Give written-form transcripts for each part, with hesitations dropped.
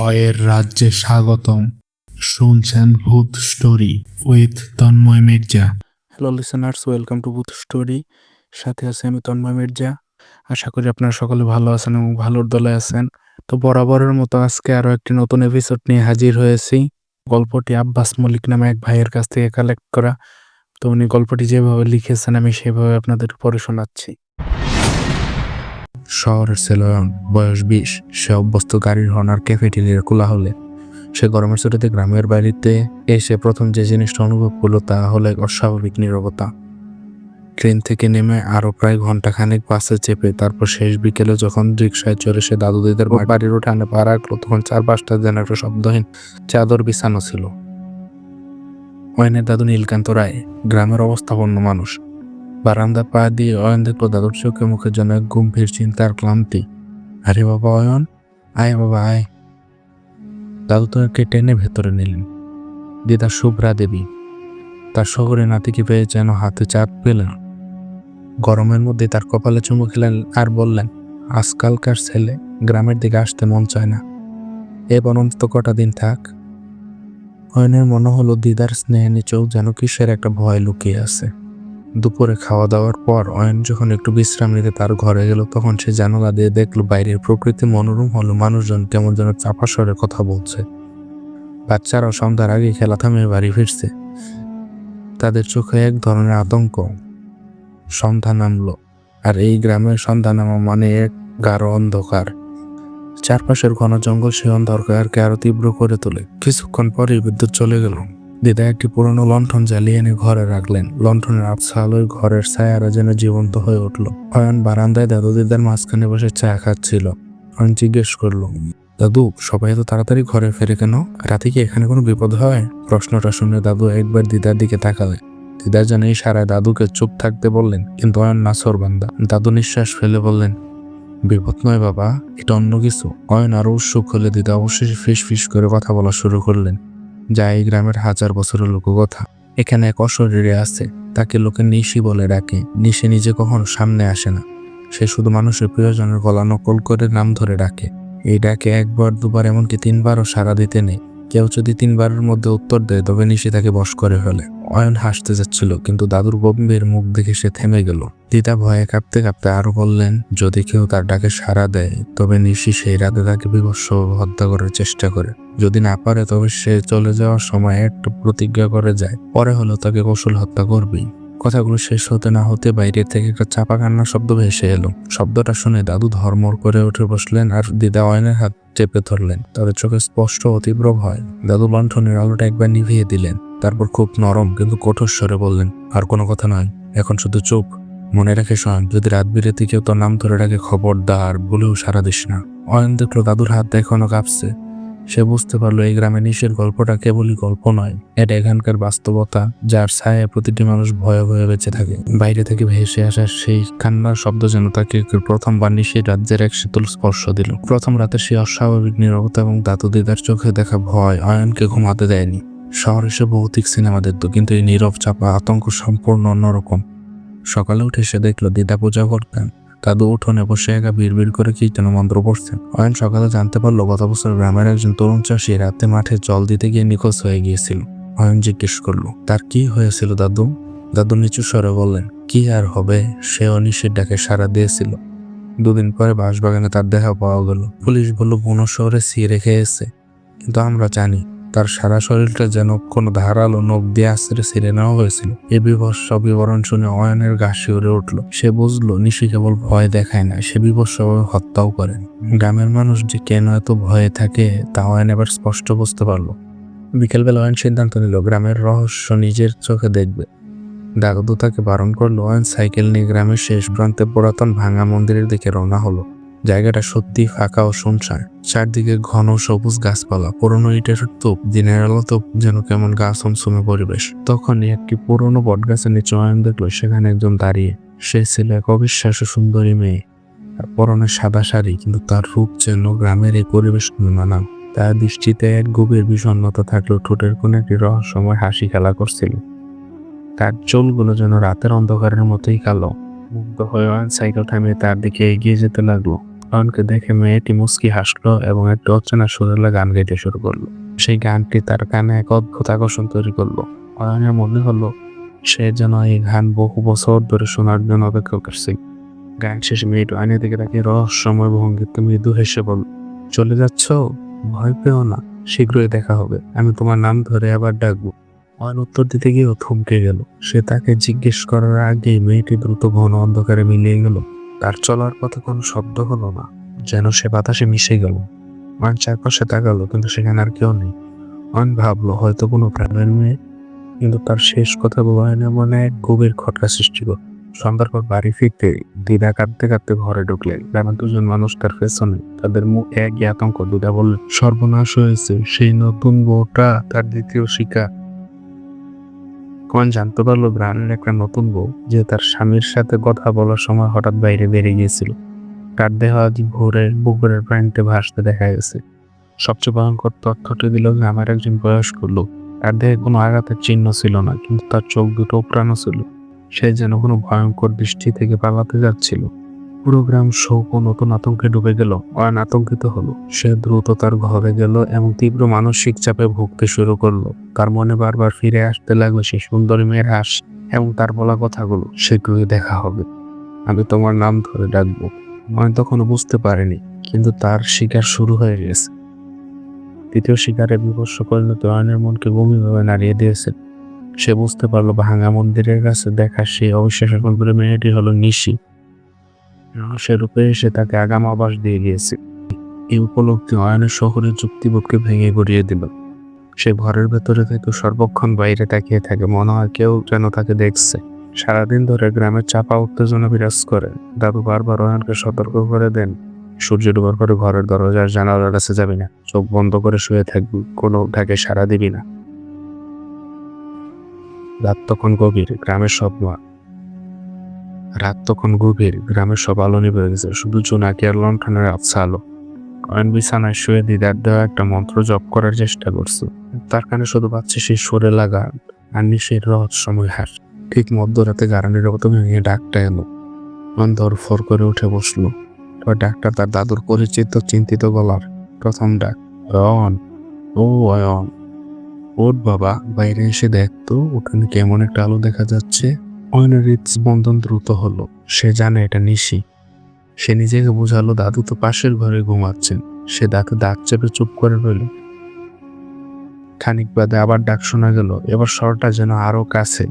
ভয়ের রাজ্যে স্বাগতম। শুনছেন Bhoot story with Tanmoy Mirza. Hello listeners, welcome to Bhoot story. সাথে আছে আমি তন্ময় মির্জা। আশা করি আপনারা সকলে ভালো আছেন এবং ভালোর দলে আছেন। তো বরাবরের মতো আজকে আরও একটি নতুন এপিসোড নিয়ে হাজির হয়েছি। গল্পটি আব্বাস মল্লিক নামে এক ভাইয়ের কাছ থেকে কালেক্ট করা। তো উনি গল্পটি যেভাবে লিখেছেন আমি সেভাবে আপনাদের পড়ে শোনাচ্ছি। শহরের ছেলে বয়স 20। সে অভ্যস্ত গাড়ির হর্ন আর ক্যাফেটেরিয়ার কোলাহলে। সে গরমের ছুটিতে গ্রামের বাড়িতে এসে প্রথম যে জিনিসটা অনুভব করলো তা হলো এক অস্বাভাবিক নীরবতা। ট্রেন থেকে নেমে আরো প্রায় ঘন্টাখানেক বাসে চেপে তারপর শেষ বিকেলে যখন রিক্সায় চড়ে সে দাদু দিদার বাড়ির উঠানে পা রাখলো, তখন চারপাশটা যেন একটা শব্দহীন চাদর বিছানো ছিল। অয়নের দাদু নীলকান্ত রায়, গ্রামের অবস্থাপন্ন মানুষ। বারান্দা পা দিয়ে অয়ন দেখলো দাদুর চোখে মুখের জন্য এক গম্ভীর চিন্তার ক্লান্তি। আরে বাবা অয়ন, আয় বাবা আয়। দাদু তাকে টেনে ভেতরে নিলেন। দিদা শুভ্রা দেবী তার শহরে নাতিকে পেয়ে যেন হাতে চাপ পেলেন। গরমের মধ্যে তার কপালে চুমু খেলেন আর বললেন, আজকালকার ছেলে গ্রামের দিকে আসতে মন চায় না, এবার অন্তত কটা দিন থাক। অয়নের মনে হলো দিদার স্নেহে নিচেও যেন কিসের একটা ভয় লুকিয়ে আছে। দুপুরে খাওয়া দাওয়ার পর অয়ন যখন একটু বিশ্রাম নিতে তার ঘরে গেল, তখন সে জানালা দিয়ে দেখলো বাইরের প্রকৃতি মনোরম হলো, মানুষজন কেমন যেন চাপা স্বরে কথা বলছে। বাচ্চারাও সন্ধ্যার আগে খেলা থামিয়ে বাড়ি ফিরছে। তাদের চোখে এক ধরনের আতঙ্ক। সন্ধ্যা নামলো, আর এই গ্রামের সন্ধ্যা নামা মানে এক গাঢ় অন্ধকার। চারপাশের ঘন জঙ্গল সে অন্ধকারকে আরো তীব্র করে তোলে। কিছুক্ষণ পরেই বিদ্যুৎ চলে গেল। দিদা একটি পুরনো লণ্ঠন জ্বালিয়ে এনে ঘরে রাখলেন। লণ্ঠনের আবছা আলোয় ঘরের ছায়ারা যেন জীবন্ত হয়ে উঠল। অয়ন বারান্দায় দাদু দিদার মাঝখানে বসে চা খাচ্ছিল। অয়ন জিজ্ঞেস করলো, দাদু সবাই এত তাড়াতাড়ি ঘরে ফেরে কেন? রাতে কি এখানে কোনো বিপদ হয়? প্রশ্নটা শুনে দাদু একবার দিদার দিকে তাকালেন। দিদা যেন ইশারায় দাদুকে চুপ থাকতে বললেন, কিন্তু অয়ন নাছোড়বান্দা। দাদু নিঃশ্বাস ফেলে বললেন, বিপদ নয় বাবা, এটা অন্য কিছু। অয়ন আরো উৎসুক হলে দিদা অবশেষে ফিস ফিস করে কথা বলা শুরু করলেন, যা এই গ্রামের হাজার বছরের লোককথা। এখানে এক অশরীরে আছে, তাকে লোকে নিশি বলে ডাকে। নিশি নিজে কখনো সামনে আসে না, সে শুধু মানুষের প্রিয়জনের গলা নকল করে নাম ধরে ডাকে। এই ডাকে একবার দুবার এমনকি 3বারও সাড়া দিতে নেই। কেউ যদি 3বারের মধ্যে উত্তর দেয় তবে নিশি তাকে বশ করে ফেলে। অয়ন হাসতে যাচ্ছিল, কিন্তু দাদুর গম্ভীর মুখ দেখে সে থেমে গেল। দিদা ভয়ে কাঁপতে কাঁপতে আরো বললেন, যদি কেউ তার ডাকে সাড়া দেয় তবে নিশি সেই রাতে তাকে বিভৎস হত্যা করার চেষ্টা করে। যদি না পারে তবে সে চলে যাওয়ার সময় একটা প্রতিজ্ঞা করে যায়, পরে হলো তাকে কৌশল হত্যা করবেই। কথাগুলো শেষ হতে না হতে বাইরে থেকে একটা চাপা কান্নার শব্দ ভেসে এলো। শব্দটা শুনে দাদু ধর্মড় করে উঠে বসলেন আর দিদা অয়নের হাত চেপে ধরলেন। তাদের চোখে স্পষ্ট ও তীব্র ভয়। দাদু লণ্ঠনের আলোটা একবার নিভিয়ে দিলেন, তারপর খুব নরম কিন্তু কঠোর স্বরে বললেন, আর কোনো কথা নয়, এখন শুধু চুপ। মনে রেখে শোন, যদি রাত বিরেতে কেউ তোর নাম ধরে ডাকে খবরদার ভুলেও সাড়া দিস না। অয়ন দেখলো দাদুর হাত এখনো কাঁপছে। সে বুঝতে পারলো এই গ্রামে নিশের গল্পটা কেবলই গল্প নয়, এটা এখানকার বাস্তবতা, যার ছায়ায় প্রতিটি মানুষ ভয়ে ভয়ে বেঁচে থাকে। বাইরে থেকে ভেসে আসা সেই কান্নার শব্দ যেন তাকে প্রথমবার নিশির রাজ্যের এক শীতল স্পর্শ দিল। প্রথম রাতে সেই অস্বাভাবিক নীরবতা এবং দাদু দিদার চোখে দেখা ভয় অয়নকে ঘুমাতে দেয়নি। শহরে সে ভৌতিক সিনেমা দেখত, কিন্তু এই নীরব চাপা আতঙ্ক সম্পূর্ণ অন্যরকম। সকালে উঠে সে দেখলো দিদা পূজা করতেন। দাদু উঠোনে বসে একা বিড়বিড় করে কি যেন মন্ত্র পড়ছেন। অয়ন সকালে জানতে পারলো গত বছর গ্রামের একজন তরুণ চাষি রাতে মাঠে জল দিতে গিয়ে নিখোঁজ হয়ে গিয়েছিল। অয়ন জিজ্ঞেস করলো, তার কি হয়েছিল দাদু? দাদু নিচু স্বরে বললেন, কি আর হবে, সে অনিশের ডাকে সাড়া দিয়েছিল। 2 দিন পরে বাঁশবাগানে তার দেহ পাওয়া গেল। পুলিশ বলল বুনো শহরে ছিঁড়ে খেয়েছে, কিন্তু আমরা জানি তার সারা শরীরটা যেন কোনো ধারালো নখ দিয়ে আশ্রে ছিঁড়ে নেওয়া হয়েছিল। এ বিভৎস বিবরণ শুনে অয়নের গা শিউরে উঠল। সে বুঝলো নিশি কেবল ভয় দেখায় না, সে বিভৎসভাবে হত্যাও করে। গ্রামের মানুষ যে কেন এত ভয়ে থাকে তা অয়ন এবার স্পষ্ট বুঝতে পারলো। বিকেলবেলা অয়ন সিদ্ধান্ত নিল গ্রামের রহস্য নিজের চোখে দেখবে। দাদু তাকে বারণ করলো। অয়ন সাইকেল নিয়ে গ্রামের শেষ প্রান্তে পুরাতন ভাঙা মন্দিরের দিকে রওনা হলো। জায়গাটা সত্যি ফাঁকা ও শুনশান। চারদিকে ঘন সবুজ গাছপালা, পুরনো ইটের স্তূপ, দিনের আলো তো যেন কেমন গা ছমছমে পরিবেশ। তখনই একটি পুরনো বটগাছের নিচে অয়ন দেখলো সেখানে একজন দাঁড়িয়ে। সে ছিল এক অবিশ্বাস্য সুন্দরী মেয়ে, আর পরনে সাদা শাড়ি, কিন্তু তার রূপ যেন গ্রামের এই পরিবেশ মানান। তার দৃষ্টিতে এক গভীর বিষণ্ণতা থাকলেও ঠোঁটের কোণে একটি রহস্যময় হাসি খেলা করছিল। তার চুলগুলো যেন রাতের অন্ধকারের মতোই কালো। মুগ্ধ হয়ে অয়ন সাইকেল থামিয়ে তার দিকে এগিয়ে যেতে লাগলো। অয়নকে দেখে মেয়েটি মুচকি হাসলো এবং একটা অচেনা সুরেলা গান গাইতে শুরু করলো। সেই গানটি তার কানে এক অদ্ভুত আকর্ষণ তৈরি করলো। অয়নের মনে হলো সে যেন এই গান বহু বছর ধরে শোনার জন্য অপেক্ষা করছে। গান শেষে মেয়েটি অয়নের দিকে তাকিয়ে রহস্যময় ভঙ্গিতে মৃদু হেসে বলল, চলে যাচ্ছ? ভয় পেও না, শীঘ্রই দেখা হবে। আমি তোমার নাম ধরে আবার ডাকবো। অয়ন উত্তর দিতে গিয়েও থমকে গেল। সে তাকে জিজ্ঞেস করার আগেই মেয়েটি দ্রুত ঘন অন্ধকারে মিলিয়ে গেল। তার চলার পথে কোনো শব্দ হলো না, যেন সে বাতাসে মিশে গেল। অয়ন চারপাশে তাকালো, কিন্তু সেখানে আর কেউ নেই। অয়ন ভাবলো হয়তো কোনো প্রাণের মেয়ে, কিন্তু তার শেষ কথা অয়নের মনে এক গভীর খটকা সৃষ্টি করল। সন্ধ্যার পর বাড়ি ফিরতে দিদা কাঁদতে কাঁদতে ঘরে ঢুকলেন। গ্রামের দুজন মানুষ তার পেছনে, তাদের মুখ একই আতঙ্ক। দিদা বললেন, সর্বনাশ হয়েছে, সেই নতুন বউটা তার দ্বিতীয় শিকার। কন জানতে পারলো গ্রামের একটা নতুন বউ, যে তার স্বামীর সাথে কথা বলার সময় হঠাৎ বাইরে বেরিয়ে গিয়েছিল। তার দেহ আজ ভোরের পুকুরের পানিতে ভাসতে দেখা গেছে। সবচেয়ে ভয়ঙ্কর তথ্যটি দিল গ্রামের একজন বয়স্ক লোক। তার দেহে কোনো আঘাতের চিহ্ন ছিল না, কিন্তু তার চোখ দুটো উপড়ানো ছিল। সে যেন কোনো ভয়ঙ্কর দৃষ্টি থেকে পালাতে যাচ্ছিল। পুরো গ্রাম শোক ও নতুন আতঙ্কে ডুবে গেল। অয়ন আতঙ্কিত হলো। সে দ্রুত তার ঘরে গেল এবং তীব্র মানসিক চাপে ভুগতে শুরু করলো। তার মনে বারবার ফিরে আসতে লাগলো সেই সুন্দরী মেয়ের হাস এবং তার বলা কথাগুলো, শীঘ্রই দেখা হবে, আমি তোমার নাম ধরে ডাকবো। অয়ন তখনও বুঝতে পারেনি, কিন্তু তার শিকার শুরু হয়ে গেছে। তৃতীয় শিকারের বিভৎস পরিণতি অয়নের মনকে গভীরভাবে নাড়িয়ে দিয়েছে। সে বুঝতে পারলো ভাঙা মন্দিরের কাছে দেখা সেই অবিশ্বাস্য সুন্দরী মেয়েটি হলো নিশি। সে রূপে এসে তাকে আগাম আভাস দিয়ে গিয়েছে। এই উপলব্ধি অয়নের শহরের যুক্তিবোধকে ভেঙে গড়িয়ে দিল। সে ঘরের ভেতরে থেকে সর্বক্ষণ বাইরে তাকিয়ে থাকে, মনে হয় কেউ যেন তাকে দেখছে। সারাদিন ধরে গ্রামের চাপা উত্তেজনা বিরাজ করে। দাদু বারবার অয়নকে সতর্ক করে দেন, সূর্য ডোবার পরে ঘরের দরজার জানালার কাছে যাবি না, চোখ বন্ধ করে শুয়ে থাকবি, কোনো ঢাকে সাড়া দিবি না। রাত তখন গভীর, গ্রামের সব আলো নিভে গেছে, শুধু জোনাকি আর লণ্ঠনের আবছা আলো। অয়ন বিছানায় শুয়ে দিদার দেওয়া একটা মন্ত্র জপ করার চেষ্টা করছে। তার কানে শুধু পাচ্ছে সেই সরে লাগা আর নিশের রহস্যময় হাস। ঠিক মধ্যরাতে গারানির মতো ভেঙে ডাকটা এলো। অয়ন ধরফর করে উঠে বসলো। এবার ডাকটা তার দাদুর পরিচিত চিন্তিত গলার প্রথম ডাক। অয়ন, ও অয়ন, ওঠ বাবা, বাইরে এসে দেখতো উঠানে কেমন একটা আলো দেখা যাচ্ছে। অয়নের হৃদস্পন্দন দ্রুত হলো। সে জানে এটা নিশি। সে নিজেকে বোঝালো দাদু তো পাশের ঘরে ঘুমাচ্ছেন। সে দাঁতে দাঁত চেপে চুপ করে রইল। খানিক বাদে আবার ডাক শোনা গেল। এবার স্বরটা যেন আরো কাছে,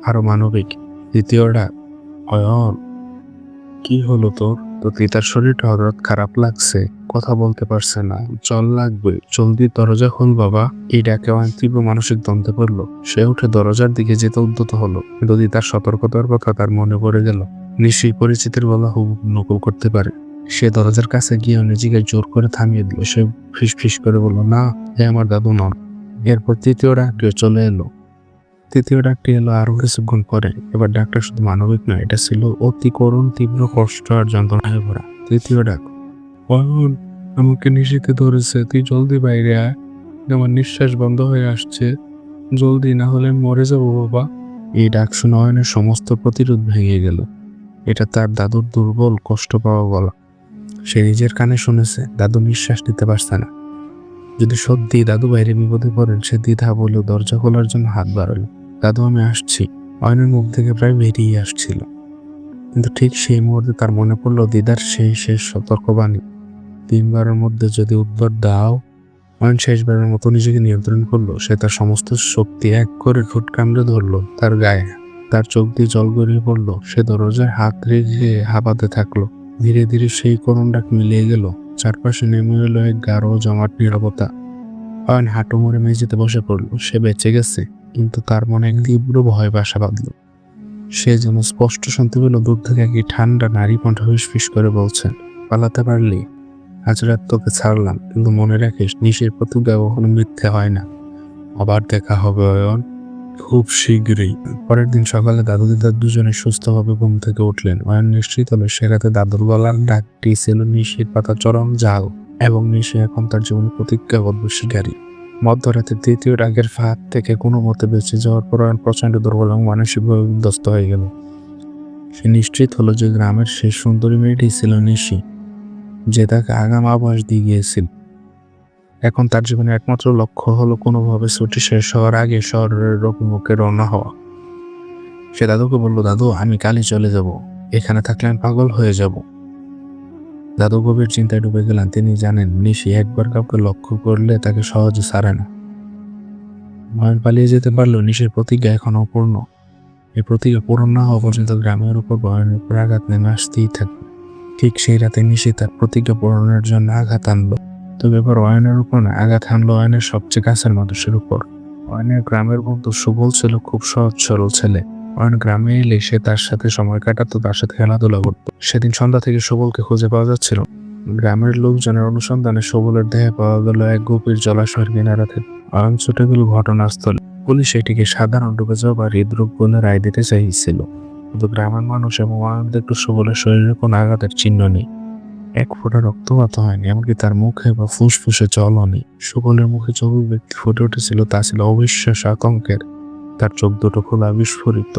আরো মানবিক। দ্বিতীয় ডাক, অয়ন, কি হলো তোর? তো তিতার শরীরটা হঠাৎ খারাপ লাগছে, কথা বলতে পারছে না, জল লাগবে, জলদি দরজা খোল বাবা। এই ডাকে অয়ন তীব্র মানসিক দ্বন্দ্বে পড়লো। সে উঠে দরজার দিকে যেতে উদ্যত হলো, কিন্তু তার সতর্কতার কথা তার মনে পড়ে গেল। নিশ্চয়ই পরিচিতির বলা হুব নকল করতে পারে। সে দরজার কাছে গিয়ে নিজেকে জোর করে থামিয়ে দিল। সে ফিস করে বলল, না, হে আমার দাদু নন। এরপর তৃতীয় ডাকটিও চলে এলো। তৃতীয় ডাকটি এলো আরো কিছুক্ষণ পরে। এবার ডাকটা শুধু মানবিক নয়, এটা ছিল অতি করুণ, তীব্র কষ্ট আর যন্ত্রণায় ভরা। তৃতীয় ডাক, অয়ন, আমাকে নিশিতে ধরেছে, তুই জলদি বাইরে আয়, আমার নিঃশ্বাস বন্ধ হয়ে আসছে, জলদি, না হলে মরে যাবো বাবা। এই ডাক শুনে অয়নের সমস্ত প্রতিরোধ ভেঙে গেল। এটা তার দাদুর দুর্বল, কষ্ট পাওয়া গলা। সে নিজের কানে শুনেছে, দাদু নিঃশ্বাস নিতে পারছে না। যদি সত্যি দাদু বাইরে বিপদে পড়েন, সে দ্বিধা বলল দরজা খোলার জন্য হাত বাড়ালো। দাদু, আমি আসছি, অয়নের মুখ থেকে প্রায় বেরিয়ে আসছিল। কিন্তু ঠিক সেই মুহূর্তে তার মনে পড়ল দিদার সেই শেষ সতর্কবাণী, 3 বারের মধ্যে যদি উত্তর দাও। অয়ন শেষবারের মতো নিজেকে নিয়ন্ত্রণ করলো। সে তার সমস্ত শক্তি এক করে ঠোঁট কামড়ে ধরলো তার গায়ে। তার চোখ দিয়ে জল গড়িয়ে পড়লো। সে দরজায় হাত রেখে হাঁপাতে থাকলো। ধীরে ধীরে সেই করুণ ডাক মিলিয়ে গেল। চারপাশে নেমে এলো এক গাঢ় জমাট নীরবতা। অয়ন হাঁটু মুড়ে মেঝেতে বসে পড়ল। সে বেঁচে গেছে, কিন্তু তার মনে এক তীব্র ভয় বাসা বাঁধল। সে যেন স্পষ্ট শুনতে পেল দূর থেকে একটি ঠান্ডা নারী কণ্ঠ ফিসফিস করে বলছেন, পালাতে পারলি? আজ রাত তোকে ছাড়লাম, কিন্তু মনে রাখিস, নিশির প্রতিজ্ঞা কখনো মিথ্যে হয় না। আবার দেখা হবে অয়ন, খুব শীঘ্রই। পরের দিন সকালে দাদু দিদা দুজনে সুস্থভাবে ঘুম থেকে উঠলেন। অয়ন নিশ্চিত হলো সে রাতে দাদুর গলার ডাকটি ছিল নিশির পাতা চরম জাল, এবং নিশি এখন তার জীবনের প্রতিজ্ঞাবদ্ধ শিকারী। মধ্যরাতে তৃতীয় ডাকের ফাঁদ থেকে কোনো মতে বেঁচে যাওয়ার পর অয়ন প্রচণ্ড দুর্বল এবং মানসিকভাবে বিধ্বস্ত হয়ে গেল। সে নিশ্চিত হলো যে গ্রামের সেই সুন্দরী মেয়েটি ছিল নিশি। যে তাকে আগাম আভাস দিয়ে গিয়েছিল। এখন তার জীবনের একমাত্র লক্ষ্য হলো কোনোভাবে ছুটি শেষ হওয়ার আগে শহরের অভিমুখে রওনা হওয়া। সে দাদুকে বলল, দাদু আমি কালই চলে যাব, এখানে থাকলে আমি পাগল হয়ে যাব। দাদু গভীর চিন্তায় ডুবে গেলেন। তিনি জানেন নিশি একবার কাউকে লক্ষ্য করলে তাকে সহজে ছাড়ে না। নয়ন পালিয়ে যেতে পারলেও নিশির প্রতিজ্ঞা এখনো অপূর্ণ। এই প্রতিজ্ঞা পূরণ না হওয়া পর্যন্ত গ্রামের উপর ভয়ানক উপর আঘাত নেমে আসতেই থাকবে। ঠিক সেই রাতে নিশি তার প্রতিজ্ঞা পূরণের জন্য আঘাত আনলো। তবে এবার অয়নের উপর না, আঘাত হানলো অয়নের সবচেয়ে কাছের মানুষের উপর। অয়নের গ্রামের বন্ধু সুবল ছিল খুব সহজ সরল ছেলে। অয়ন গ্রামে এলে সে তার সাথে সময় কাটাতো, তার সাথে খেলাধুলা করতো। সেদিন সন্ধ্যা থেকে সুবলকে খুঁজে পাওয়া যাচ্ছিল। গ্রামের লোকজনের অনুসন্ধানে সুবলের দেহে পাওয়া গেল এক গভীর জলাশয়ের কিনারা থেকে। অয়ন ছুটে গেল ঘটনাস্থলে। পুলিশ এটিকে সাধারণ ডুবে যাওয়া বা হৃদরোগ বলে রায় দিতে চাইছিল, কিন্তু গ্রামের মানুষ এবং অয়ন দেখল সুবলের শরীরে কোনো আঘাতের চিহ্ন নেই। এক ফোঁটা রক্তপাত হয়নি, এমনকি তার মুখে বা ফুসফুসে জলও নেই। সুবলের মুখে যে ব্যক্তি ফুটে উঠেছিল তা ছিল অবিশ্বাস আতঙ্কের। তার চোখ দুটো খোলা, বিস্ফোরিত,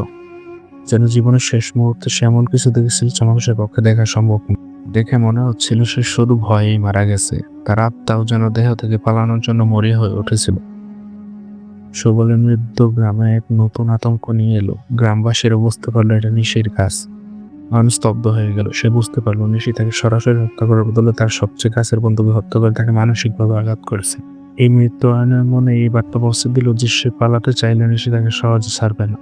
যেন জীবনের শেষ মুহূর্তে সে এমন কিছু দেখেছিল যা মানুষের পক্ষে দেখা সম্ভব না। দেখে মনে হচ্ছিল সে শুধু ভয়েই মারা গেছে, তার আত্মাও যেন দেহ থেকে পালানোর জন্য মরিয়া হয়ে উঠেছিল। সুবলের মৃত্যু গ্রামে এক নতুন আতঙ্ক নিয়ে এলো। গ্রামবাসীরা বুঝতে পারলো এটা নিশির কাজ। মানুষ স্তব্ধ হয়ে গেল। সে বুঝতে পারলো নিশি তাকে সরাসরি হত্যা করার বদলে তার সবচেয়ে কাছের বন্ধুকে হত্যা করে তাকে মানসিকভাবে আঘাত করেছে। এই মৃত্যু অয়নের মনে এই বার্তা পৌঁছে দিল যে সে পালাতে চাইলে নিশি তাকে সহজে ছাড়বে না।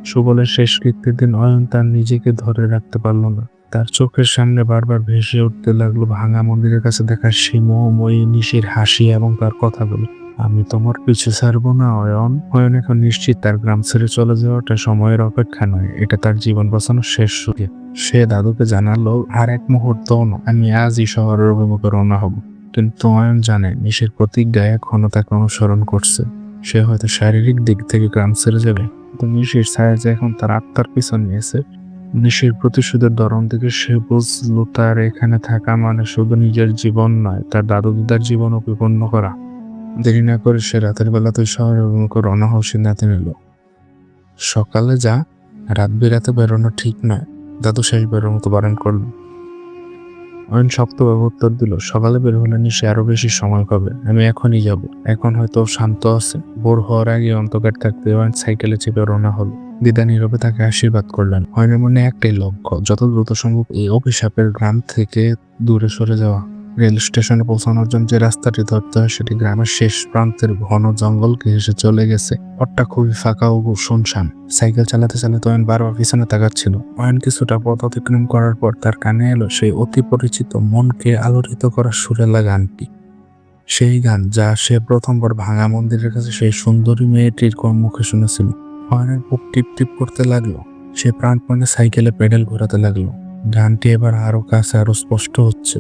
সুবলের শেষ কৃত্যের দিন অয়ন তার নিজেকে ধরে রাখতে পারল না। তার চোখের সামনে বারবার ভেসে উঠতে লাগলো ভাঙা মন্দিরের কাছে দেখা সেই মোহময়ী নিশির হাসি এবং তার কথাগুলো। আমি তোমার পিছু ছাড়বো না অয়ন। অয়ন এখন নিশ্চিত তার গ্রাম ছেড়ে চলে যাওয়াটা সময়ের অপেক্ষা নয়, এটা তার জীবন বাঁচানোর শেষ সুযোগ। সে দাদুকে জানালো, আর এক মুহূর্তও না, আমি আজই শহরের অভিমুখে রওনা হব। কিন্তু অয়ন জানে নিশির প্রতিজ্ঞা এখনো তাকে অনুসরণ করছে। সে হয়তো শারীরিক দিক থেকে গ্রাম ছেড়ে যাবে, কিন্তু নিশির ছায়া যে এখন তার আত্মার পিছন নিয়েছে। নিশির প্রতিশোধের ধরন থেকে সে বুঝলো তার এখানে থাকা মানে শুধু নিজের জীবন নয়, তার দাদু দিদার জীবনও বিপন্ন করা। দেরি না করে সে রাতের বেলাতে শহরের অভিমুখে রওনা হওয়ার সিদ্ধান্ত নিল। সকালে যা, রাত বেরাতে বেরোনো ঠিক নয়, দাদু শেষ বেরোর মতো বারণ করল। অয়ন শক্তভাবে উত্তর দিল, সকালে বের হলে নিশে আরো বেশি সময় পাবে, আমি এখনই যাব। এখন হয়তো শান্ত আছে। ভোর হওয়ার আগে অন্ধকার থাকতে অয়ন সাইকেলে চেপে রওনা হলো। দিদা নীরবে তাকে আশীর্বাদ করলেন। অয়নের মনে একটাই লক্ষ্য, যত দ্রুত সম্ভব এই অভিশাপের গ্রাম থেকে দূরে সরে যাওয়া। রেল স্টেশনে পৌঁছানোর জন্য যে রাস্তাটি ধরতে হয় সেটি গ্রামের শেষ প্রান্তের ঘন জঙ্গলকে এসে চলে গেছে। পথটা খুবই ফাঁকা ও শুনশান। সাইকেল চালাতে চালাতে অয়ন বারবার পিছনে তাকাচ্ছিল। অয়ন কিছুটা পথ অতিক্রম করার পর তার কানে এলো সেই অতি পরিচিত মনকে আলোড়িত করা সুরেলা গানটি। সেই গান যা সে প্রথমবার ভাঙা মন্দিরের কাছে সেই সুন্দরী মেয়েটির মুখে শুনেছিল। অয়নের বুক টিপ টিপ করতে লাগলো। সে প্রাণপণে সাইকেলে পেডেল ঘোরাতে লাগলো। গানটি এবার আরো কাছে, আরো স্পষ্ট হচ্ছে।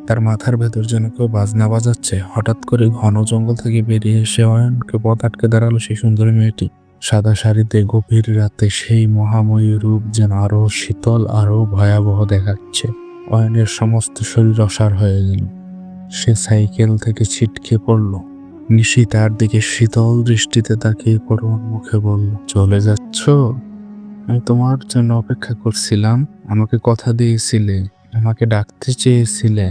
তার মাথার ভেতর যেন কেউ বাজনা বাজাচ্ছে। হঠাৎ করে ঘন জঙ্গল থেকে বেরিয়ে এসে অয়নকে পথ আটকে দাঁড়ালো সেই সুন্দরী মেয়েটি। সাদা শাড়িতে গভীর রাতে সেই মহাময়ী রূপ যেন আরো শীতল, আরো ভয়াবহ দেখাচ্ছে। অয়নের সমস্ত শরীর অসাড় হয়ে গেল। সে সাইকেল থেকে ছিটকে পড়ল। নিশি তার দিকে শীতল দৃষ্টিতে তাকিয়ে করুণ মুখে বলল, চলে যাচ্ছ? আমি তোমার জন্য অপেক্ষা করছিলাম। আমাকে কথা দিয়েছিলে, আমাকে ডাকতে চেয়েছিলে,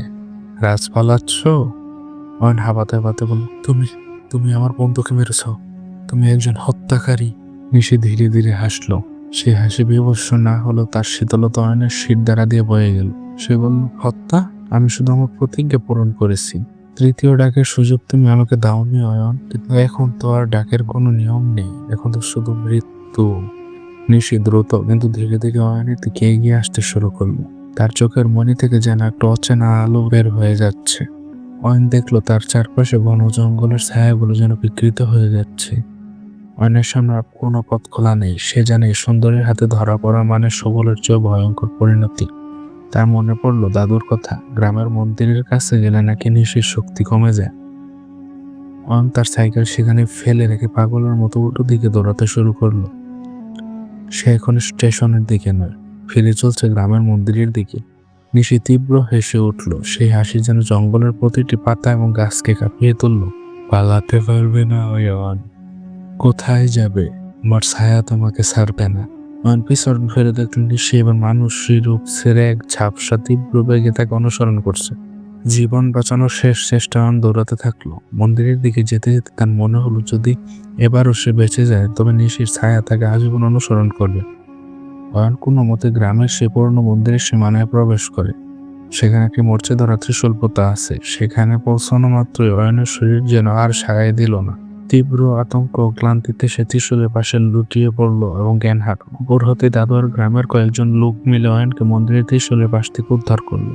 রাজ পালাচ্ছ? অয়ন হাবাতে হাবাতে বলল, তুমি তুমি আমার বন্ধুকে মেরেছ, তুমি একজন হত্যাকারী। নিশি ধীরে ধীরে হাসলো। সে হাসি বিভৎস না হলো তার শীতলতা অয়নের শির দ্বারা দিয়ে বয়ে গেল। সে বলল, হত্যা? আমি শুধু আমার প্রতিজ্ঞা পূরণ করেছি। তৃতীয় ডাকের সুযোগ তুমি আমাকে দাওনি অয়ন, কিন্তু এখন তো আর ডাকের কোনো নিয়ম নেই, এখন তো শুধু মৃত্যু। নিশি দ্রুত কিন্তু ধীরে ধীরে অয়নের দিকে এগিয়ে আসতে শুরু করলো। তার চোখের মনি থেকে যেন একটা অচেনা আলো বের হয়ে যাচ্ছে। অয়ন দেখলো তার চারপাশে ঘন জঙ্গলের ছায়াগুলো যেন বিকৃত হয়ে যাচ্ছে। অয়নের সামনে আর কোনো পথ খোলা নেই। সে জানে সুন্দরের হাতে ধরা পড়া মানে সবলের চেয়ে ভয়ঙ্কর পরিণতি। তার মনে পড়লো দাদুর কথা, গ্রামের মন্দিরের কাছে গেলে নাকি নিশির শক্তি কমে যায়। অয়ন তার সাইকেল সেখানে ফেলে রেখে পাগলের মতো উল্টো দিকে দৌড়াতে শুরু করলো। সে এখন স্টেশনের দিকে নয়, ফিরে চলছে গ্রামের মন্দিরের দিকে। নিশি তীব্র হেসে উঠল। সেই হাসি যেন জঙ্গলের প্রতিটি পাতা এবং গাছকে কাঁপিয়ে তুলল। পালাতে পারবে না অয়ন, কোথায় যাবে? আমার ছায়া তোমাকে ছাড়বে না। অয়ন পিছন ফিরে দেখলেন নিশি এবার মানুষের রূপ ছেড়ে এক ঝাপসা তীব্র বেগে তাকে অনুসরণ করছে। জীবন বাঁচানোর শেষ চেষ্টা অয়ন দৌড়াতে থাকলো। মন্দিরের দিকে যেতে যেতে তার মনে হলো যদি এবারও সে বেঁচে যায় তবে নিশির ছায়া তাকে আজীবন অনুসরণ করবে। অয়ন কোনো মতে গ্রামের সে পুরনো মন্দিরের সীমানায় প্রবেশ করে। সেখানে একটি মরচে ধরা ত্রিশূল পোতা আছে। সেখানে পৌঁছানো মাত্রই অয়নের শরীর যেন আর সায় দিল না। তীব্র আতঙ্ক ও ক্লান্তিতে সে ত্রিশূলের পাশে লুটিয়ে পড়ল এবং জ্ঞান হারালো। ভোর হতে দাদু আর গ্রামের কয়েকজন লোক মিলে অয়নকে মন্দিরের ত্রিশূলের পাশ থেকে উদ্ধার করলো।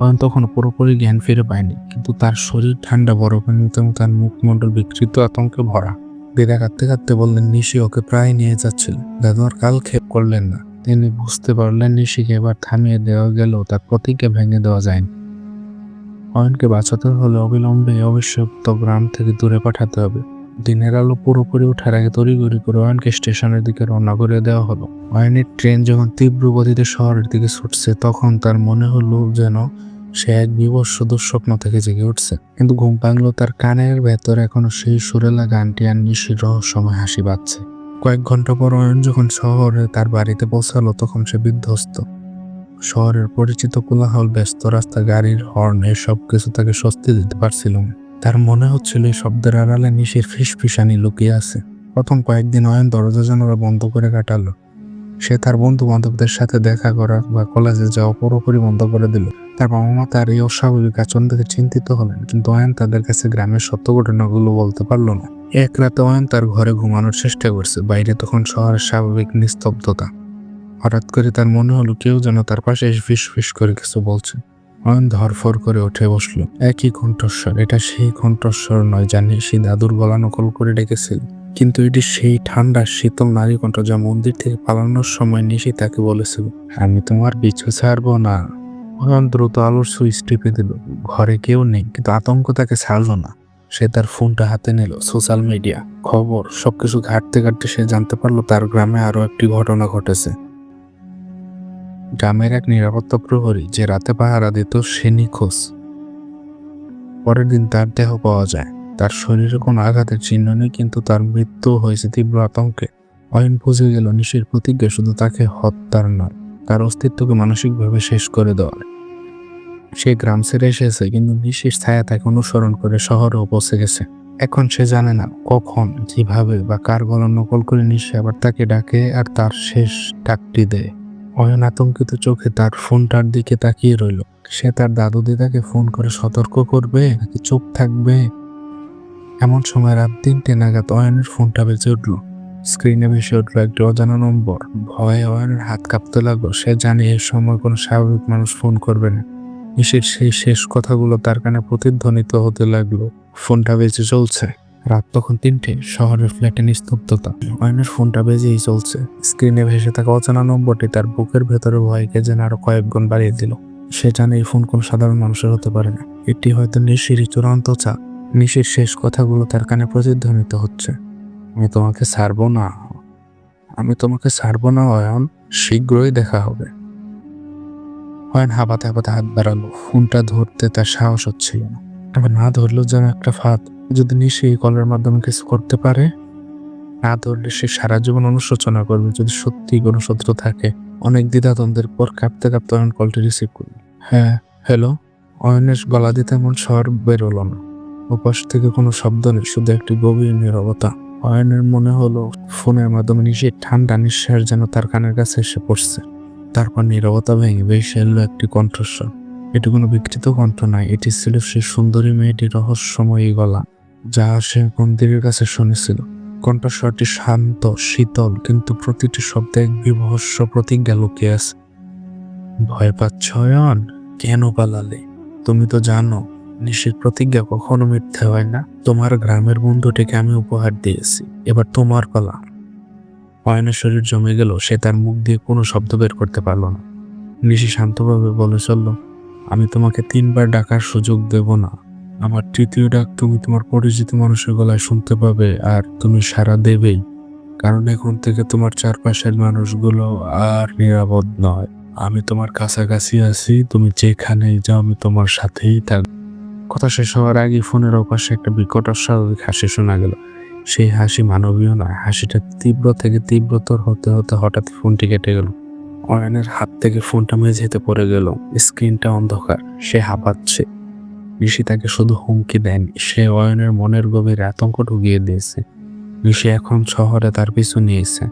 অয়ন তখন পুরোপুরি জ্ঞান ফিরে পায়নি, কিন্তু তার শরীর ঠান্ডা বরফের মতো এবং তার মুখমণ্ডল বিকৃত আতঙ্কে ভরা। দিদা কাঁদতে কাঁদতে বললেন নিশি ওকে প্রায় নিয়ে যাচ্ছিল। দাদু আর কাল ক্ষেপ করলেন না। তিনি বুঝতে পারলেন নিশিকে এবার থামিয়ে দেওয়া গেল তার প্রতিজ্ঞা ভেঙে দেওয়া যায়নি। অয়নকে বাঁচাতে হলে অবিলম্বে অভিশপ্ত গ্রাম থেকে দূরে পাঠাতে হবে। দিনের আলো পুরোপুরি ওঠার আগে তড়িঘড়ি করে অয়নকে স্টেশনের দিকে রওনা করে দেওয়া হলো। অয়নের ট্রেন যখন তীব্র গতিতে শহরের দিকে ছুটছে তখন তার মনে হলো যেন সে এক বিভৎস দুঃস্বপ্ন থেকে জেগে উঠছে। কিন্তু ঘুম ভাঙলো তার কানের ভেতর এখনো সেই সুরেলা গানটি আর নিশির রহস্যময় হাসি পাচ্ছে। কয়েক ঘন্টা পর অয়ন যখন শহরে তার বাড়িতে পৌঁছালো তখন সে বিধ্বস্ত। শহরের পরিচিত কোলাহল, ব্যস্ত রাস্তা, গাড়ির হর্ন এসব কিছু তাকে স্বস্তি দিতে পারছিল না। তার মনে হচ্ছিল এই শব্দের আড়ালে নিশির ফিসফিসানি লুকিয়ে আছে। প্রথম কয়েকদিন অয়ন দরজা জানালা বন্ধ করে কাটালো। সে তার বন্ধু বান্ধবদের সাথে দেখা করা বা কলেজে যাওয়া পুরোপুরি বন্ধ করে দিল। তার বাবা মা তার এই অস্বাভাবিক আচরণ দেখে চিন্তিত হলেন, কিন্তু অয়ন তাদের কাছে গ্রামের সত্য ঘটনাগুলো বলতে পারল না। এক রাতে অয়ন তার ঘরে ঘুমানোর চেষ্টা করছে। বাইরে তখন শহরের স্বাভাবিক নিস্তব্ধতা। হঠাৎ করে তার মনে হলো কেউ যেন তার পাশে এসে ফিস করে কিছু বলছে। অয়ন ধরফর করে উঠে বসলো। একই কণ্ঠস্বর। এটা সেই কণ্ঠস্বর নয় জানি সে দাদুর গলা নকল করে ডেকেছিল, কিন্তু এটি সেই ঠান্ডা শীতল নারী কণ্ঠ যা মন্দির থেকে পালানোর সময় নিশি তাকে বলেছিল, আমি তোমার পিছু ছাড়বো না। অয়ন দ্রুত আলোর সুইচ টিপে দিল। ঘরে কেউ নেই, কিন্তু আতঙ্ক তাকে ছাড়লো না। সে তার ফোনটা হাতে নিল। সোশ্যাল মিডিয়া, খবর সবকিছু ঘাঁটতে ঘাঁটতে সে জানতে পারলো তার গ্রামে আরো একটি ঘটনা ঘটেছে। গ্রামের এক নিরাপত্তা প্রহরী যে রাতে পাহারা দিত সে নিখোঁজ। পরের দিন তার দেহ পাওয়া যায়। তার শরীরে কোনো আঘাতের চিহ্ন নেই, কিন্তু তার মৃত্যু হয়েছে তীব্র আতঙ্কে। অয়ন বুঝে গেল নিশির প্রতিজ্ঞা শুধু তাকে হত্যার নয়, তার অস্তিত্বকে মানসিকভাবে শেষ করে দেওয়ার। সে গ্রাম ছেড়ে এসেছে, কিন্তু নিশির ছায়া তাকে অনুসরণ করে শহরেও পৌঁছে গেছে। এখন সে জানে না কখন, কিভাবে বা কার গলা নকল করে নিশি আবার তাকে ডাকে আর তার শেষ ডাকটি দেয়। অয়ন আতঙ্কিত চোখে তার ফোনটার দিকে তাকিয়ে রইল। সে তার দাদু দিদাকে ফোন করে সতর্ক করবে নাকি চুপ থাকবে? এমন সময় রাত 3টে নাগাদ অয়নের ফোনটা বেজে উঠল। স্ক্রিনে ভেসে উঠল একটি অজানা নম্বর। ভয়ে অয়নের হাত কাঁপতে লাগলো। সে জানে এ সময় কোনো স্বাভাবিক মানুষ ফোন করবে না। নিশির সেই শেষ কথাগুলো তার কানে প্রতিধ্বনিত হতে লাগলো। ফোনটা বেজে চলছে। রাত তখন 3টে। শহরের ফ্ল্যাটে নিস্তব্ধতা। অয়নের ফোনটা বেজেই চলছে। স্ক্রিনে ভেসে থাকা অজানা নম্বরটি তার বুকের ভেতরে ভয়কে যেন আরো কয়েক গুণ বাড়িয়ে দিল। সে জানে এই ফোন কোনো সাধারণ মানুষের হতে পারে না। এটি হয়তো নিশিরই চূড়ান্ত চাপ। নিশির শেষ কথাগুলো তার কানে প্রতিধ্বনিত হচ্ছে, আমি তোমাকে ছাড়বো না, আমি তোমাকে ছাড়বো না অয়ন, শীঘ্রই দেখা হবে। অয়ন হাঁপাতে হাঁপাতে হাত বাড়ালো। ফোনটা ধরতে তার সাহস হচ্ছিল না। তবে না ধরলেও যেন একটা ফাঁদ। যদি নিশি এই কলের মাধ্যমে কিছু করতে পারে, না ধরলে সে সারা জীবন অনুশোচনা করবে যদি সত্যি কোনো শত্রু থাকে। অনেক দ্বিধাদ্বন্দ্বের পর কাঁপতে কাঁপতে অয়ন কলটি রিসিভ করল। হ্যাঁ, হ্যালো। অয়নের গলা দিতে এমন স্বর বেরোলো না। ওপাশ থেকে কোনো শব্দ নেই, শুধু একটি গভীর নীরবতা। অয়নের মনে হলো ফোনের মাধ্যমে নিশির ঠান্ডা নিঃশ্বাস যেন তার কানের কাছে এসে পড়ছে। তারপর নীরবতা ভেঙে ভেসে এলো একটি কণ্ঠস্বর। এটি কোনো বিকৃত কণ্ঠ নয়, এটি ছিল সেই সুন্দরী মেয়েটির রহস্যময়ী গলা, যা সে মন্দিরের কাছে শুনেছিল। কণ্ঠস্বরটি শান্ত, শীতল, কিন্তু প্রতিটি শব্দে এক বিভৎস প্রতিজ্ঞা লুকিয়ে আছে। ভয় পাচ্ছ অয়ন? কেন পালালে? তুমি তো জানো নিশির প্রতিজ্ঞা কখনো মিথ্যে হয় না। তোমার গ্রামের বন্ধুটিকে আমি উপহার দিয়েছি, এবার তোমার পালা। অয়নের শরীর জমে গেল। সে তার মুখ দিয়ে কোনো শব্দ বের করতে পারল না। নিশি শান্তভাবে বলে চলল, আমি তোমাকে 3বার ডাকার সুযোগ দেব না। আমার তৃতীয় ডাক তুমি তোমার পরিচিত মানুষের গলায় শুনতে পাবে, আর তুমি সাড়া দেবেই, কারণ এখন থেকে তোমার চারপাশের মানুষগুলো আর নিরাপদ নয়। আমি তোমার কাছাকাছি আছি, তুমি যেখানেই যাও আমি তোমার সাথেই থাকবো। কথা শেষ হওয়ার আগে ফোনের ওপাশে একটা বিকট অস্বাভাবিক হাসি শোনা গেল। সেই হাসি মানবীয় নয়। হাসিটা তীব্র থেকে তীব্রতর হতে হতে হঠাৎ ফোনটি কেটে গেল। অয়নের হাত থেকে ফোনটা মেঝেতে পড়ে গেল। স্ক্রিনটা অন্ধকার, সে হাঁপাচ্ছে। ঋষি তাকে শুধু হুমকি দেয়নি, সে অয়নের মনের গভীরে আতঙ্ক ঢুকিয়ে দিয়েছে। ঋষি এখন শহরে তার পিছু নিয়েছে।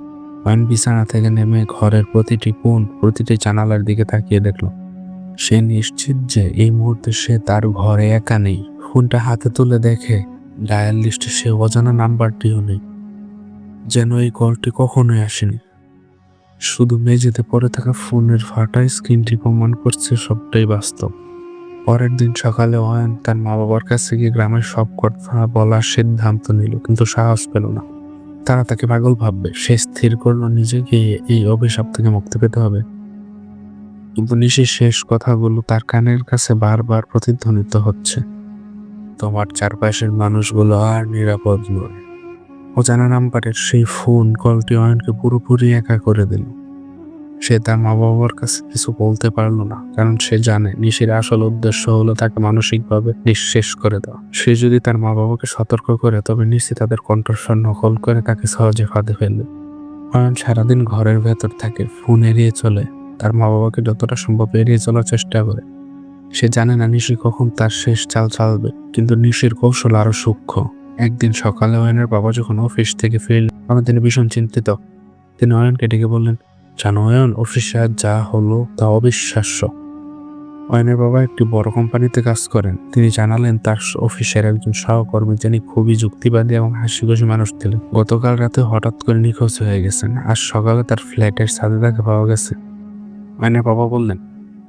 অয়ন বিছানা থেকে নেমে ঘরের প্রতিটি কোণ, প্রতিটি জানালার দিকে তাকিয়ে দেখল। সে নিশ্চিত যে এই মুহূর্তে সে তার ঘরে একা নেই। ফোনটা হাতে তুলে দেখে ডায়াল লিস্টে সে অজানা নাম্বারটিও নেই, যেন এই কলটি কখনোই আসেনি। শুধু মেঝেতে পড়ে থাকা ফোনের ফাটা স্ক্রিনটি প্রমাণ করছে সবটাই বাস্তব। পরের দিন সকালে অয়ন তার মা বাবার কাছে গিয়ে গ্রামের সব কথা বলার সিদ্ধান্ত নিল, কিন্তু সাহস পেল না। তারা তাকে পাগল ভাববে। সে স্থির করলো নিজেকে এই অভিশাপ থেকে মুক্তি পেতে হবে। কিন্তু নিশির শেষ কথাগুলো তার কানের কাছে বারবার প্রতিধ্বনিত হচ্ছে। তোমার চারপাশের মানুষগুলো আর নিরাপদ নয়। অজানা নাম্বারের সেই ফোন কলটি অয়নকে পুরোপুরি একা করে দিল। সে তার মা বাবার কাছে কিছু বলতে পারলো না, কারণ সে জানে নিশির আসল উদ্দেশ্য হলো তাকে মানসিকভাবে নিঃশেষ করে দেওয়া। সে যদি তার মা বাবাকে সতর্ক করে, তবে নিশ্চিত তাদের কণ্ঠস্বর নকল করে তাকে সহজে ফাঁদে ফেলবে। অয়ন সারাদিন ঘরের ভেতর থাকে, ফোন এড়িয়ে চলে, তার মা বাবাকে যতটা সম্ভব এড়িয়ে চলার চেষ্টা করে। সে জানে না নিশি কখন তার শেষ চাল চালবে, কিন্তু নিশির কৌশল আরো সূক্ষ্ম। একদিন সকালে অয়নের বাবা যখন অফিস থেকে ফিরলেন, তখন তিনি ভীষণ চিন্তিত। তিনি অয়নকে ডেকে বললেন, জানো অয়ন, অফিসে আজ যা হলো তা অবিশ্বাস্য। অয়নের বাবা একটি বড় কোম্পানিতে কাজ করেন। তিনি জানালেন তার অফিসের একজন সহকর্মী, যিনি খুবই যুক্তিবাদী এবং হাসিখুশি মানুষ ছিলেন, গতকাল রাতে হঠাৎ করে নিখোঁজ হয়ে গেছেন। আজ সকালে তার ফ্ল্যাটের ছাদে তাকে পাওয়া গেছে। অয়নের বাবা বললেন,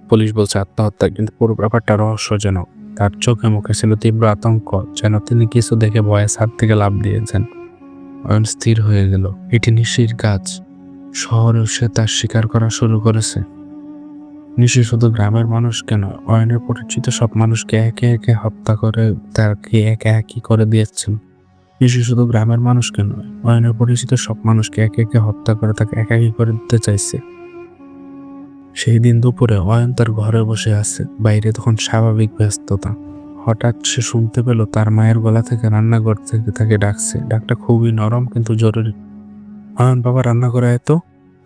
পুলিশ বলছে আত্মহত্যা, কিন্তু পুরো ব্যাপারটা রহস্যজনক। তার চোখে মুখে ছিল তীব্র আতঙ্ক, যেন তিনি কিছু দেখে ভয়ে ছাদ থেকে লাফ দিয়েছেন। অয়ন স্থির হয়ে গেল। এটি নিশির কাজ। শহরেও সে তার স্বীকার করা শুরু করেছে। নিশি শুধু গ্রামের মানুষকে নয়, অয়নের পরিচিত সব মানুষকে একে একে হত্যা করে তাকে একে একই করে দিয়েছেন। নিশি শুধু গ্রামের মানুষকে নয়, অয়নের পরিচিত সব মানুষকে একে একে হত্যা করে তাকে একাকী করে দিতে চাইছে। সেই দিন দুপুরে অয়ন তার ঘরে বসে আছে। বাইরে তখন স্বাভাবিক ব্যস্ততা। হঠাৎ সে শুনতে পেল তার মায়ের গলা থেকে রান্নাঘর থেকে তাকে ডাকছে। ডাকটা খুবই নরম কিন্তু জরুরি। অয়ন, বাবা, রান্না করে আয় তো,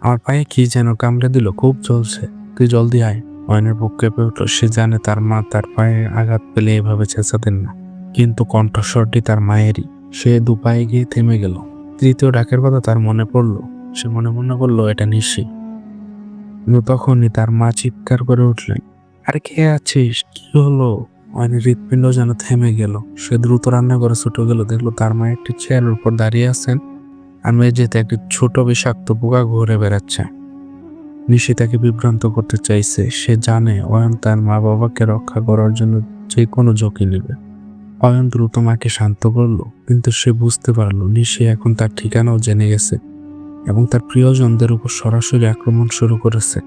আমার পায়ে কি যেন কামড়ে দিল, খুব জ্বলছে, তুই জলদি আয়। অয়নের বুক কেঁপে উঠল। সে জানে তার মা তার পায়ে আঘাত পেলে এভাবে চেঁচাতেন না, কিন্তু কণ্ঠস্বরটি তার মায়েরই। সে দু পায়ে গিয়ে থেমে গেল। তৃতীয় ডাকের কথা তার মনে পড়ল। সে মনে মনে বলল, এটা নিশি। কিন্তু তখনই তার মা চিৎকার করে উঠলেন, আরে কে আছিস, কি হলো? অয়নের হৃৎপিণ্ড যেন থেমে গেল। সে দ্রুত রান্না করে ছুটে গেল। দেখলো তার মা একটি চেয়ারের উপর দাঁড়িয়ে আছেন, আর মেঝেতে একটি ছোট বিষাক্ত পোকা ঘুরে বেড়াচ্ছে। নিশি তাকে বিভ্রান্ত করতে চাইছে। সে জানে অয়ন তার মা বাবাকে রক্ষা করার জন্য যে কোনো ঝুঁকি নেবে। অয়ন দ্রুত মাকে শান্ত করলো, কিন্তু সে বুঝতে পারলো নিশি এখন তার ঠিকানাও জেনে গেছে এবং তার প্রিয়জনদের উপর সরাসরি আক্রমণ শুরু করেছে।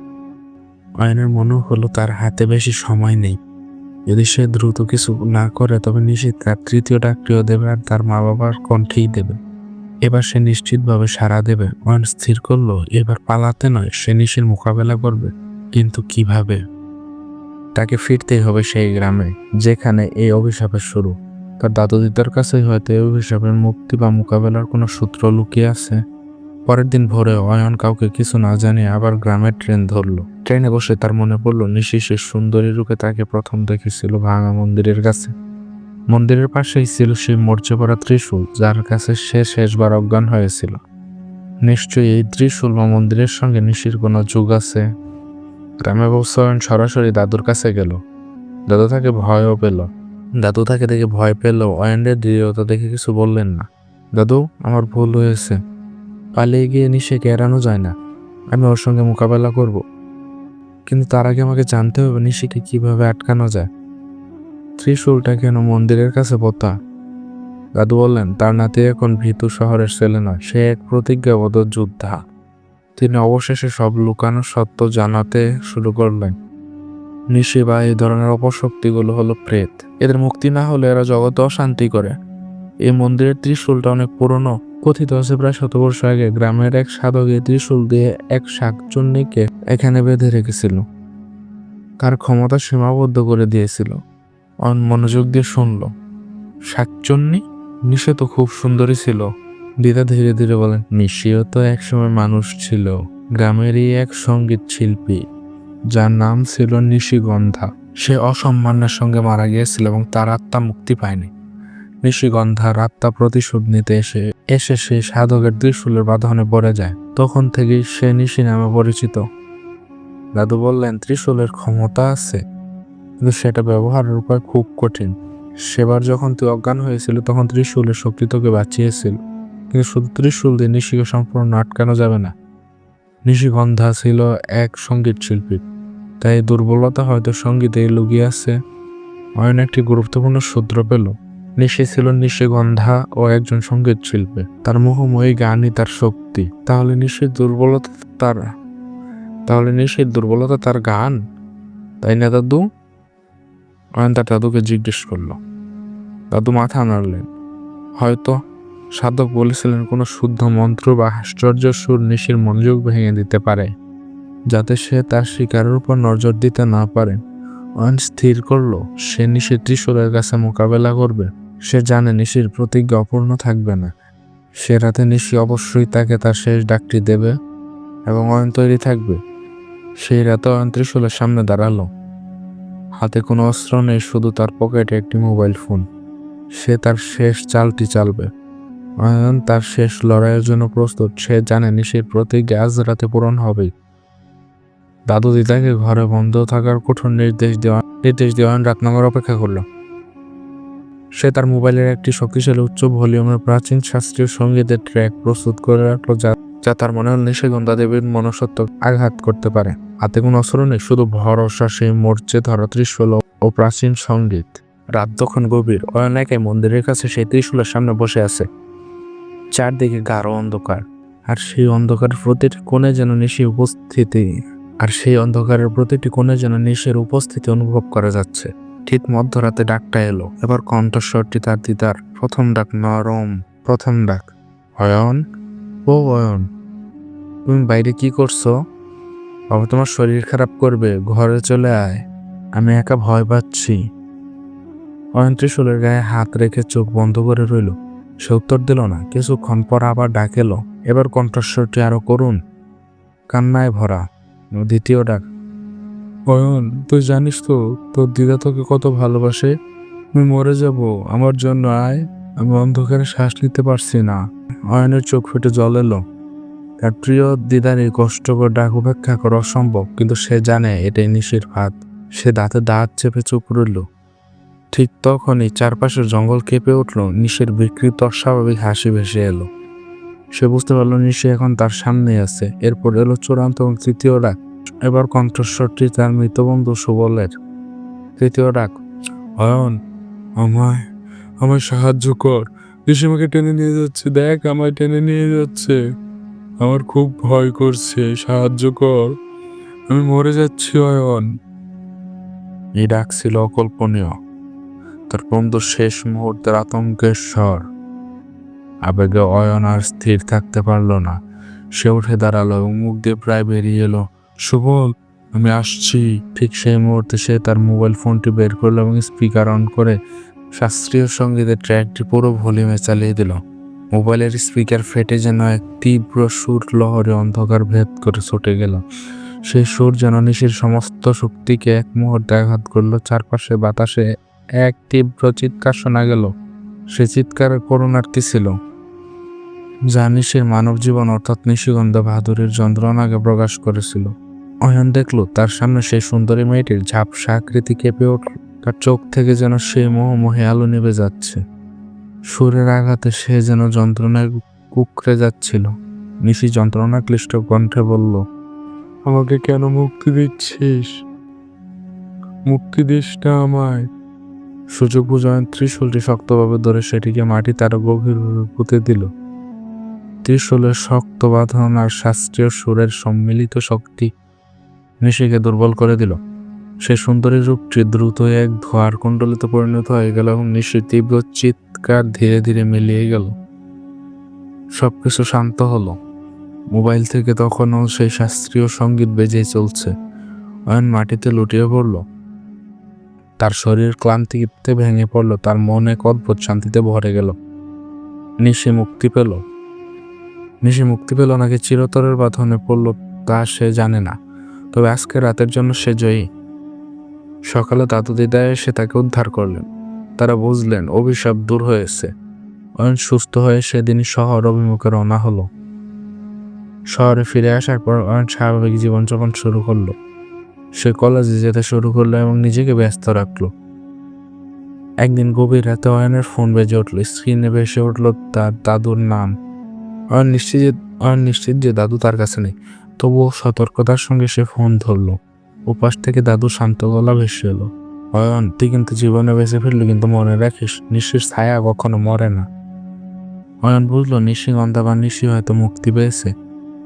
অয়নের মনে হলো তার হাতে বেশি সময় নেই। যদি সে দ্রুত কিছু না করে, তবে নিশি তার তৃতীয় ডাকটিও দেবে আর তার মা বাবার কণ্ঠেই দেবে। এবার সে নিশ্চিতভাবে সাড়া দেবে। অয়ন স্থির করলো এবার পালাতে নয়, সে নিশির মোকাবেলা করবে। কিন্তু কিভাবে? তাকে ফিরতেই হবে সেই গ্রামে যেখানে এই অভিশাপের শুরু। তার দাদু দিদার কাছেই হয়তো এই অভিশাপের মুক্তি বা মোকাবেলার কোনো সূত্র লুকিয়ে আছে। পরের দিন ভোরে অয়ন কাউকে কিছু না জানিয়ে আবার গ্রামের ট্রেন ধরলো। ট্রেনে বসে তার মনে পড়লো নিশি সে সুন্দরী রূপে তাকে প্রথম দেখেছিল ভাঙা মন্দিরের কাছে। মন্দিরের পাশেই ছিল সেই মরচে পড়া ত্রিশূল, যার কাছে সে শেষবার অজ্ঞান হয়েছিল। নিশ্চয়ই এই ত্রিশূল বা মন্দিরের সঙ্গে নিশির কোনো যোগ আছে। গ্রামে পৌঁছে অয়ন সরাসরি দাদুর কাছে গেল। দাদু তাকে ভয়ও পেল। দাদু তাকে দেখে ভয় পেল। অয়নের দৃঢ়তা দেখে কিছু বললেন না। দাদু, আমার ভুল হয়েছে, পালিয়ে গিয়ে নিশিকে এড়ানো যায় না, আমি ওর সঙ্গে মোকাবেলা করব, কিন্তু তার আগে আমাকে জানতে হবে নিশিকে কিভাবে আটকানো যায়। ত্রিশূলটা কেন মন্দিরের কাছে পোতা? দাদু বললেন, তার নাতি এখন ভীতু শহরের ছেলে নয়, সে এক প্রতিজ্ঞাবদ্ধ যোদ্ধা। তিনি অবশেষে সব লুকানো সত্য জানাতে শুরু করলেন। নিশি বা এই ধরনের অপশক্তিগুলো হলো প্রেত। এদের মুক্তি না হলে এরা জগতে অশান্তি করে। এই মন্দিরের ত্রিশূলটা অনেক পুরনো। কথিত আছে প্রায় 100 বছর আগে গ্রামের এক সাধক এই ত্রিশূল দিয়ে এক শাকচুন্নীকে এখানে বেঁধে রেখেছিল। তার ক্ষমতা সীমাবদ্ধ করে দিয়েছিল। মনোযোগ দিয়ে শুনল। শাকচুন্নী? নিশি তো খুব সুন্দরী ছিল। দিদা ধীরে ধীরে বলেন, নিশিও তো একসময় মানুষ ছিল, গ্রামেরই এক সঙ্গীত শিল্পী, যার নাম ছিল নিশিগন্ধা। সে অসম্মানের সঙ্গে মারা গিয়েছিল এবং তার আত্মা মুক্তি পায়নি। নিশিগন্ধার আত্মা প্রতিশোধ নিতে এসে এসে সে সাধকের ত্রিশূলের বাঁধনে পড়ে যায়। তখন থেকেই সে নিশি নামে পরিচিত। দাদু বললেন, ত্রিশূলের ক্ষমতা আছে, কিন্তু সেটা ব্যবহারের উপায় খুব কঠিন। সেবার যখন তুই অজ্ঞান হয়েছিল তখন ত্রিশূলের শক্তি তোকে বাঁচিয়েছিল, কিন্তু শুধু ত্রিশূল দিয়ে নিশিকে সম্পূর্ণ আটকানো যাবে না। নিশিগন্ধা ছিল এক সঙ্গীত শিল্পী, তাই দুর্বলতা হয়তো সঙ্গীতেই লুকিয়ে আছে। অয়ন একটি গুরুত্বপূর্ণ সূত্র পেল। নিশি ছিল নিশিগন্ধা ও একজন সঙ্গীত শিল্পী, তার মোহময়ী গানই তার শক্তি। তাহলে নিশির দুর্বলতা তার গান, তাই না দাদু? অয়ন তার দাদুকে জিজ্ঞেস করলো। দাদু মাথা নাড়লেন। হয়তো সাধক বলেছিলেন কোনো শুদ্ধ মন্ত্র বা আশ্চর্য সুর নিশির মনোযোগ ভেঙে দিতে পারে, যাতে সে তার শিকারের উপর নজর দিতে না পারে। অয়ন স্থির করলো সে নিশির ত্রিশূলের কাছে মোকাবেলা করবে। সে জানে নিশির প্রতিজ্ঞা অপূর্ণ থাকবে না। সে রাতে নিশি অবশ্যই তাকে তার শেষ ডাকটি দেবে এবং অয়ন তৈরি থাকবে। সেই রাতে অয়ন ত্রিশূলের সামনে দাঁড়ালো। হাতে কোনো অস্ত্র নেই, শুধু তার পকেটে একটি মোবাইল ফোন। সে তার শেষ চালটি চালবে। অয়ন তার শেষ লড়াইয়ের জন্য প্রস্তুত। সে জানে নিশির প্রতিজ্ঞা আজ রাতে পূরণ হবেই। দাদু দিদাকে ঘরে বন্ধ থাকার কঠোর নির্দেশ দিয়ে অয়ন রাত নামার অপেক্ষা করল। সে তার মোবাইলের একটি শক্তিশালী উচ্চ ভলিউমের প্রাচীন শাস্ত্রীয় সঙ্গীতের ট্র্যাক প্রস্তুত করে রাখলো, যা তার মনে হল নিশিগন্ধা দেবীর মনুষ্যত্ব আঘাত করতে পারে। হাতে কোনো অস্ত্র নেই, শুধু ভরসা সেই মরচে ধরা ত্রিশূল ও প্রাচীন সঙ্গীত। রাত তখন গভীর। অয়ন একাই মন্দিরের কাছে সেই ত্রিশূলের সামনে বসে আছে। চারদিকে গাঢ় অন্ধকার, আর সেই অন্ধকারের প্রতিটি কোণে যেন নিশির উপস্থিতি অনুভব করা যাচ্ছে। ঠিক মধ্যরাতে ডাকটা এলো। এবার কণ্ঠস্বরটি তার দিদার। প্রথম ডাক, নরম প্রথম ডাক। অয়ন, ও অয়ন, তুমি বাইরে কি করছো? বাবা তোমার শরীর খারাপ করবে, ঘরে চলে আয়, আমি একা ভয় পাচ্ছি। অয়ন ত্রিশূলের গায়ে হাত রেখে চোখ বন্ধ করে রইল। সে উত্তর দিল না। কিছুক্ষণ পর আবার ডাক এলো। এবার কণ্ঠস্বরটি আরো করুণ, কান্নায় ভরা। দ্বিতীয় ডাক, অয়ন, তুই জানিস তো তোর দিদা তোকে কত ভালোবাসে। আমি মরে যাব, আমার জন্য আয়, আমি অন্ধকারে শ্বাস নিতে পারছি না। অয়নের চোখ ফেটে জল এলো। তার প্রিয় দিদার এই কষ্টকর ডাক উপেক্ষা করা অসম্ভব, কিন্তু সে জানে এটাই নিশির ফাঁদ। সে দাঁতে দাঁত চেপে চুপ রইল। ঠিক তখনই চারপাশের জঙ্গল কেঁপে উঠল। নিশির বিকৃত অস্বাভাবিক হাসি ভেসে এলো। সে বুঝতে পারল নিশি এখন তার সামনে আছে। এরপর এলো চূড়ান্ত এবং তৃতীয় ডাক। এবার কণ্ঠস্বরটি তার মৃত বন্ধু সুবলের। তৃতীয় ডাক, অয়ন, আমায় সাহায্য কর। নিশি আমাকে টেনে নিয়ে যাচ্ছে, দেখ আমায় টেনে নিয়ে যাচ্ছে, আমার খুব ভয় করছে, সাহায্য কর, আমি মরে যাচ্ছি অয়ন। এই ডাক ছিল অকল্পনীয়। তার বন্ধুর শেষ মুহূর্তের আতঙ্কের স্বর। আবেগে অয়ন আর স্থির থাকতে পারল না। সে উঠে দাঁড়ালো এবং মুখ দিয়ে প্রায় বেরিয়ে এলো, সুবল, আমি আসছি। ঠিক সেই মুহূর্তে সে তার মোবাইল ফোনটি বের করলো এবং স্পিকার অন করে শাস্ত্রীয় সঙ্গীতের ট্র্যাকটি পুরো ভলিউমে চালিয়ে দিল। মোবাইলের স্পিকার ফেটে যেন এক তীব্র সুর লহরে অন্ধকার ভেদ করে ছুটে গেল। সেই সুর যেন নিশির সমস্ত শক্তিকে এক মুহূর্তে আঘাত করলো। চারপাশে বাতাসে এক তীব্র চিৎকার শোনা গেল। সে চিৎকার করুণার্থী ছিল, যা নিশির মানব জীবন অর্থাৎ নিশিগন্ধা বাহাদুরের যন্ত্রণাকে প্রকাশ করেছিল। অয়ন দেখল তার সামনে সেই সুন্দরী মেয়েটির ঝাপসা আকৃতি কেঁপে উঠল। তার চোখ থেকে যেন সেই মোহে আলো নেবে যাচ্ছে। সুরের আঘাতে সে যেন যন্ত্রণায় কুঁকড়ে যাচ্ছিল। নিশি যন্ত্রণা ক্লিষ্ট কণ্ঠে বলল, আমাকে কেন মুক্তি দিচ্ছিস? মুক্তি দিস না আমায়। সুযোগ বুঝে ত্রিশূলটি শক্তভাবে ধরে সেটিকে মাটিতে আরো গভীরভাবে পুঁতে দিল। ত্রিশূলের শক্ত বাঁধন আর শাস্ত্রীয় সুরের সম্মিলিত শক্তি নিশিকে দুর্বল করে দিল। সে সুন্দরী রূপটি দ্রুত এক ধোঁয়ার কুণ্ডলিতে পরিণত হয়ে গেল এবং নিশির তীব্র চিৎকার ধীরে ধীরে মিলিয়ে গেল। সবকিছু শান্ত হলো। মোবাইল থেকে তখনও সেই শাস্ত্রীয় সঙ্গীত বেজেই চলছে। অয়ন মাটিতে লুটিয়ে পড়ল। তার শরীর ক্লান্তিতে ভেঙে পড়ল। তার মন এক অদ্ভুত শান্তিতে ভরে গেল। নিশি মুক্তি পেল। নিশি মুক্তি পেল নাকি চিরতরের বাঁধনে পড়ল তা সে জানে না, তবে আজকে রাতের জন্য সে জয়ী। সকালে দাদু দিদা এসে তাকে উদ্ধার করলেন। তারা বুঝলেন অভিশাপ দূর হয়েছে। অয়ন সুস্থ হয়ে সেদিনই শহর অভিমুখে রওনা হলো। শহরে ফিরে আসার পর অয়ন স্বাভাবিক জীবনযাপন শুরু করলো। সে কলেজে যেতে শুরু করলো এবং নিজেকে ব্যস্ত রাখলো। একদিন গভীর রাতে অয়নের ফোন বেজে উঠলো। স্ক্রিনে ভেসে উঠলো তার দাদুর নাম। অয়ন নিশ্চিত যে দাদু তার কাছে নেই, তবুও সতর্কতার সঙ্গে সে ফোন ধরলো। ওপাশ থেকে দাদু শান্ত গলা ভেসে এলো, অয়ন তুই কিন্তু জীবনে বেঁচে ফিরলি, কিন্তু মনে রাখিস নিশির ছায়া কখনো মরে না। অয়ন বুঝলো নিশিগন্ধা বা নিশি হয়তো মুক্তি পেয়েছে,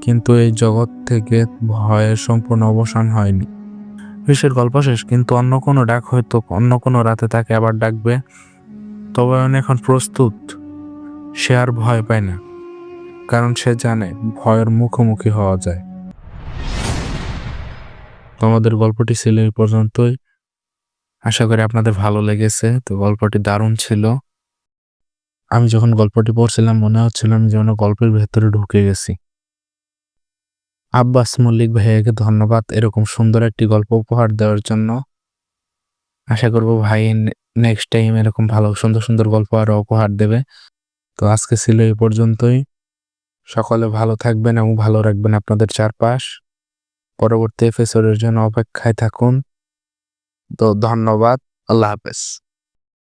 কিন্তু এই জগৎ থেকে ভয়ের সম্পূর্ণ অবসান হয়নি। নিশির গল্প শেষ, কিন্তু অন্য কোনো ডাক হয়তো অন্য কোনো রাতে তাকে আবার ডাকবে। তবে অয়ন এখন প্রস্তুত। সে আর ভয় পায় না, কারণ সে জানে ভয়ের মুখোমুখি হওয়া যায়। তোমাদের গল্পটি ছিল এই পর্যন্তই। আশা করি আপনাদের ভালো লেগেছে। তো গল্পটি দারুণ ছিল। আমি যখন গল্পটি পড়ছিলাম মনে হচ্ছিল আমি যেন গল্পের ভেতরে ঢুকে গেছি। আব্বাস মল্লিক ভাইয়াকে ধন্যবাদ এরকম সুন্দর একটি গল্প উপহার দেওয়ার জন্য। আশা করব ভাই নেক্সট টাইম এরকম ভালো সুন্দর সুন্দর গল্প আরো উপহার দেবে। তো আজকে ছিল এই পর্যন্তই। সকলে ভালো থাকবেন এবং ভালো রাখবেন আপনাদের চারপাশ। পরবর্তী এপিসোডের জন্য অপেক্ষায় থাকুন। তো ধন্যবাদ। আল্লাহ হাফেজ।